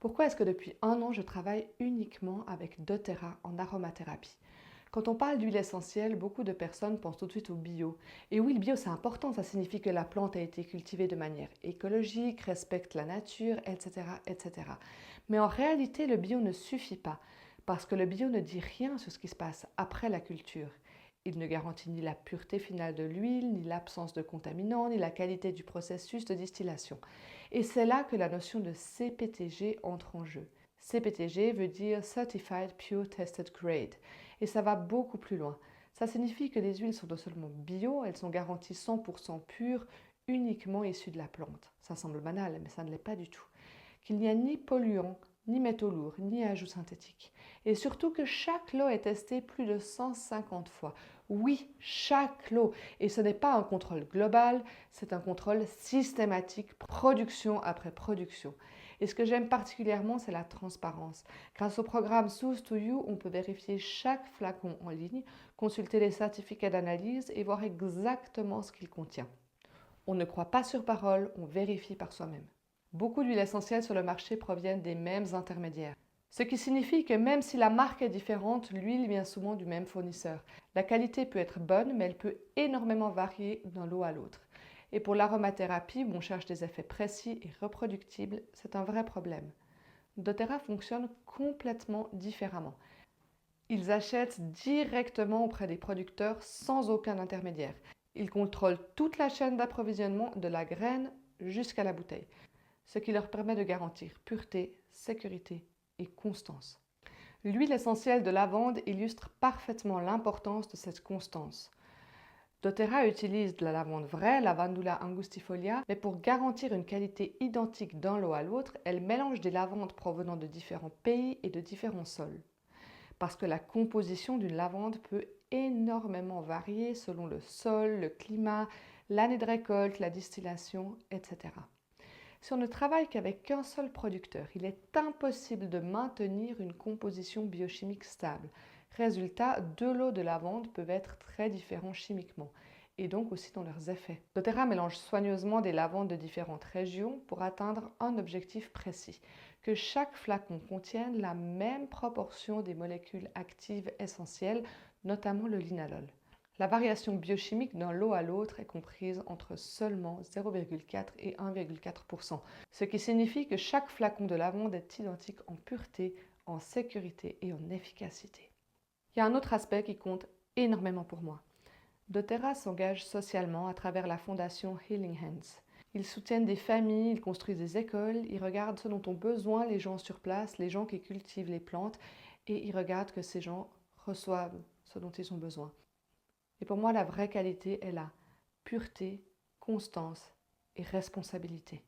Pourquoi est-ce que depuis 1 an, je travaille uniquement avec doTERRA en aromathérapie? Quand on parle d'huile essentielle, beaucoup de personnes pensent tout de suite au bio. Et oui, le bio, c'est important, ça signifie que la plante a été cultivée de manière écologique, respecte la nature, etc., etc. Mais en réalité, le bio ne suffit pas, parce que le bio ne dit rien sur ce qui se passe après la culture. Il ne garantit ni la pureté finale de l'huile, ni l'absence de contaminants, ni la qualité du processus de distillation. Et c'est là que la notion de CPTG entre en jeu. CPTG veut dire Certified Pure Tested Grade. Et ça va beaucoup plus loin. Ça signifie que les huiles sont non seulement bio, elles sont garanties 100% pures, uniquement issues de la plante. Ça semble banal, mais ça ne l'est pas du tout. Qu'il n'y a ni polluants, ni métaux lourds, ni ajouts synthétiques. Et surtout que chaque lot est testé plus de 150 fois. Oui, chaque lot. Et ce n'est pas un contrôle global, c'est un contrôle systématique, production après production. Et ce que j'aime particulièrement, c'est la transparence. Grâce au programme Source to You, on peut vérifier chaque flacon en ligne, consulter les certificats d'analyse et voir exactement ce qu'il contient. On ne croit pas sur parole, on vérifie par soi-même. Beaucoup d'huiles essentielles sur le marché proviennent des mêmes intermédiaires. Ce qui signifie que même si la marque est différente, l'huile vient souvent du même fournisseur. La qualité peut être bonne, mais elle peut énormément varier d'un lot à l'autre. Et pour l'aromathérapie, où on cherche des effets précis et reproductibles, c'est un vrai problème. doTERRA fonctionne complètement différemment. Ils achètent directement auprès des producteurs sans aucun intermédiaire. Ils contrôlent toute la chaîne d'approvisionnement de la graine jusqu'à la bouteille, ce qui leur permet de garantir pureté, sécurité et constance. L'huile essentielle de lavande illustre parfaitement l'importance de cette constance. doTERRA utilise de la lavande vraie, Lavandula angustifolia, mais pour garantir une qualité identique d'un lot à l'autre, elle mélange des lavandes provenant de différents pays et de différents sols. Parce que la composition d'une lavande peut énormément varier selon le sol, le climat, l'année de récolte, la distillation, etc. Si on ne travaille qu'avec qu'un seul producteur, il est impossible de maintenir une composition biochimique stable. Résultat, 2 lots de lavande peuvent être très différents chimiquement et donc aussi dans leurs effets. doTERRA mélange soigneusement des lavandes de différentes régions pour atteindre un objectif précis, que chaque flacon contienne la même proportion des molécules actives essentielles, notamment le linalol. La variation biochimique d'un lot à l'autre est comprise entre seulement 0,4 et 1,4%, ce qui signifie que chaque flacon de lavande est identique en pureté, en sécurité et en efficacité. Il y a un autre aspect qui compte énormément pour moi. doTERRA s'engage socialement à travers la fondation Healing Hands. Ils soutiennent des familles, ils construisent des écoles, ils regardent ce dont ont besoin les gens sur place, les gens qui cultivent les plantes, et ils regardent que ces gens reçoivent ce dont ils ont besoin. Et pour moi, la vraie qualité est là. Pureté, constance et responsabilité.